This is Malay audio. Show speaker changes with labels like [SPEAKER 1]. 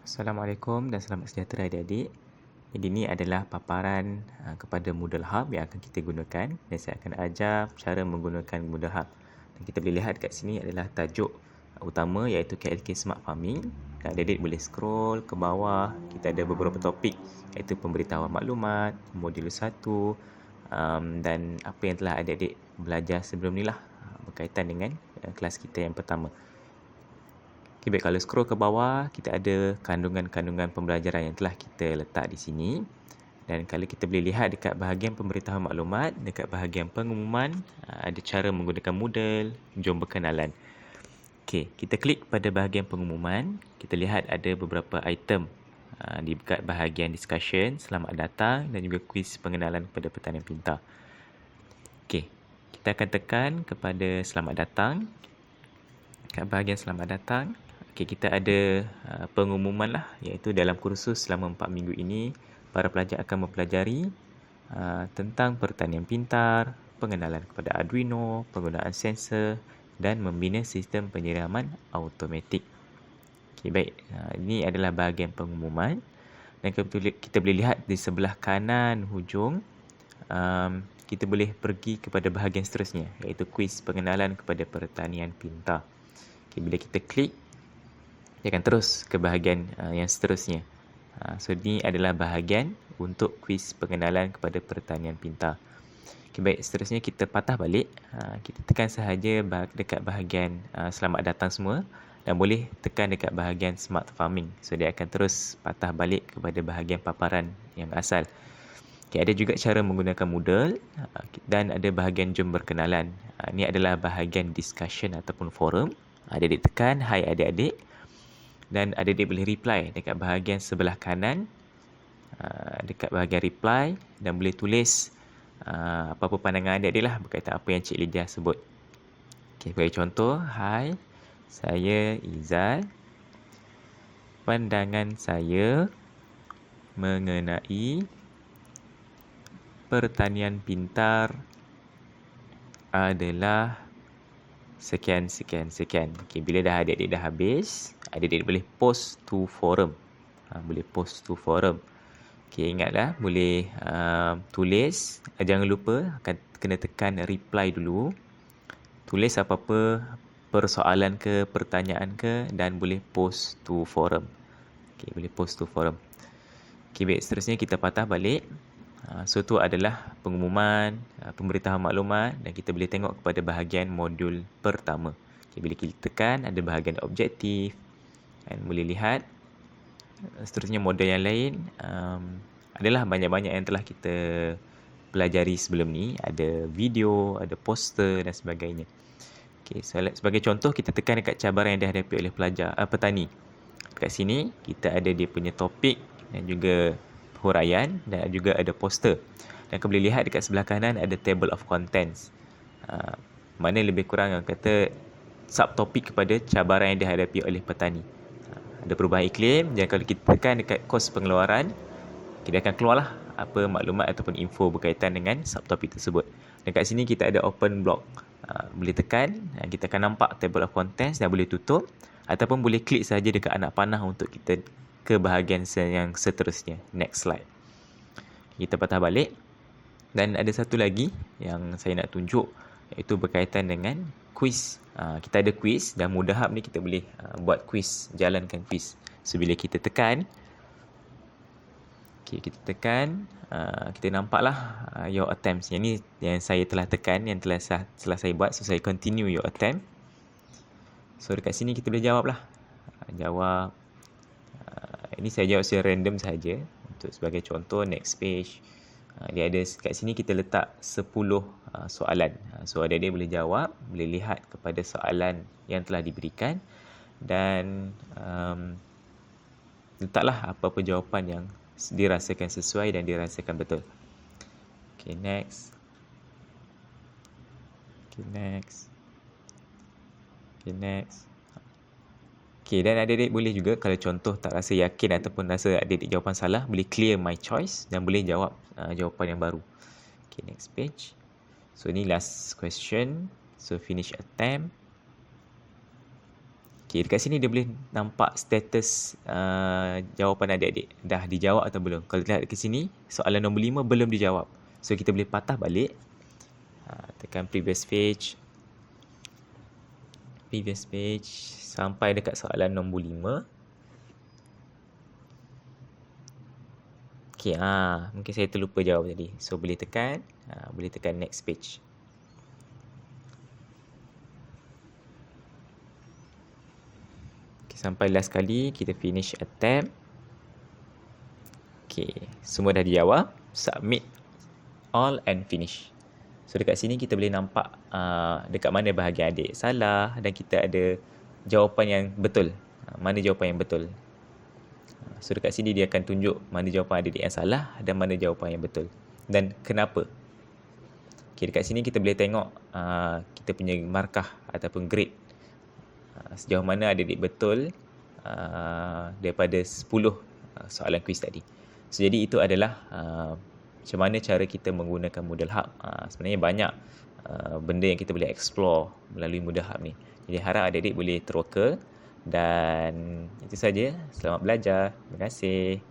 [SPEAKER 1] Assalamualaikum dan selamat sejahtera adik-adik. Jadi ini adalah paparan kepada Moodle Hub yang akan kita gunakan dan saya akan ajar cara menggunakan Moodle Hub. Dan kita boleh lihat kat sini adalah tajuk utama iaitu KLK Smart Farming. Dan adik-adik boleh scroll ke bawah. Kita ada beberapa topik iaitu pemberitahuan maklumat, modul 1 dan apa yang telah adik-adik belajar sebelum ni lah berkaitan dengan kelas kita yang pertama. Okay, baik, kalau scroll ke bawah, kita ada kandungan-kandungan pembelajaran yang telah kita letak di sini. Dan kalau kita boleh lihat dekat bahagian pemberitahuan maklumat, dekat bahagian pengumuman, ada cara menggunakan Moodle, jom berkenalan. Okey, kita klik pada bahagian pengumuman, kita lihat ada beberapa item di dekat bahagian discussion, selamat datang dan juga kuis pengenalan kepada pertanian pintar. Okey, kita akan tekan kepada selamat datang. Kat bahagian selamat datang, okay, kita ada pengumuman lah, iaitu dalam kursus selama 4 minggu ini, para pelajar akan mempelajari tentang pertanian pintar, pengenalan kepada Arduino, penggunaan sensor dan membina sistem penyiraman automatik. Okay, baik, ini adalah bahagian pengumuman dan kita boleh lihat di sebelah kanan hujung, kita boleh pergi kepada bahagian seterusnya, iaitu kuis pengenalan kepada pertanian pintar. Okay, bila kita klik, dia akan terus ke bahagian yang seterusnya. So, ini adalah bahagian untuk kuis pengenalan kepada pertanian pintar. Okay, baik, seterusnya kita patah balik. Kita tekan sahaja dekat bahagian selamat datang semua dan boleh tekan dekat bahagian smart farming. So, dia akan terus patah balik kepada bahagian paparan yang asal. Okay, ada juga cara menggunakan Moodle dan ada bahagian jom berkenalan. Ini adalah bahagian discussion ataupun forum. Adik-adik tekan, hai adik-adik. Dan adik-adik boleh reply dekat bahagian sebelah kanan. Dekat bahagian reply. Dan boleh tulis apa-apa pandangan adik-adik lah berkaitan apa yang Cik Lydia sebut. Okay, bagi contoh, hai, saya Izal. Pandangan saya mengenai pertanian pintar adalah sekian. Okay, bila dah adik-adik dah habis, adik-adik boleh post to forum. Boleh post to forum. Okay, ingatlah boleh tulis. Jangan lupa akan kena tekan reply dulu. Tulis apa-apa persoalan ke, pertanyaan ke dan boleh post to forum. Okay, boleh post to forum. Okay, baik, seterusnya kita patah balik. So, itu adalah pengumuman, pemberitahuan maklumat dan kita boleh tengok kepada bahagian modul pertama. Okay, bila kita tekan, ada bahagian objektif dan boleh lihat. Seterusnya modul yang lain adalah banyak-banyak yang telah kita pelajari sebelum ni. Ada video, ada poster dan sebagainya. Okay, so, sebagai contoh, kita tekan dekat cabaran yang dihadapi oleh petani. Dekat sini, kita ada dia punya topik dan juga huraian dan juga ada poster. Dan kau boleh lihat dekat sebelah kanan ada table of contents. Mana lebih kurang yang kata subtopik kepada cabaran yang dihadapi oleh petani. Ada perubahan iklim dan kalau kita tekan dekat kos pengeluaran, kita akan keluarlah apa maklumat ataupun info berkaitan dengan subtopik tersebut. Dekat sini kita ada open block. Boleh tekan, kita akan nampak table of contents dan boleh tutup ataupun boleh klik saja dekat anak panah untuk kita ke bahagian yang seterusnya. Next slide. Kita patah balik. Dan ada satu lagi yang saya nak tunjuk, iaitu berkaitan dengan quiz. Kita ada quiz dan Moodle Hub ni kita boleh buat quiz, jalankan quiz. So, bila kita tekan, kita tekan, kita nampaklah your attempts. Yang ni yang saya telah tekan, yang telah saya buat. So, saya continue your attempt. So, dekat sini kita boleh jawab lah. Jawab. Ini saya jawab secara random saja. Untuk sebagai contoh, next page. Dia ada kat sini kita letak 10 soalan. So, adik-adik boleh jawab, boleh lihat kepada soalan yang telah diberikan dan letaklah apa-apa jawapan yang dirasakan sesuai dan dirasakan betul. Okay, next. Okay, next. Okay, next. Okay, dan adik-adik boleh juga kalau contoh tak rasa yakin ataupun rasa adik-adik jawapan salah, boleh clear my choice dan boleh jawab jawapan yang baru. Okay, next page. So, ini last question. So, finish attempt. Okay, dekat sini dia boleh nampak status jawapan adik-adik. Dah dijawab atau belum. Kalau lihat ke sini, soalan nombor 5 belum dijawab. So, kita boleh patah balik. Tekan previous page. Previous page. Sampai dekat soalan nombor 5. Okay, mungkin saya terlupa jawab tadi. So, boleh tekan next page. Sampai last kali kita finish attempt. Okay, semua dah dijawab. Submit all and finish. So dekat sini kita boleh nampak dekat mana bahagian adik salah dan kita ada jawapan yang betul. Mana jawapan yang betul. So dekat sini dia akan tunjuk mana jawapan adik yang salah dan mana jawapan yang betul. Dan kenapa. Okay, dekat sini kita boleh tengok kita punya markah ataupun grade. Sejauh mana adik-adik betul daripada 10 soalan kuis tadi. So, jadi itu adalah macam mana cara kita menggunakan Moodle Hub. Sebenarnya banyak benda yang kita boleh explore melalui Moodle Hub ni. Jadi harap adik-adik boleh teroka dan itu saja. Selamat belajar. Terima kasih.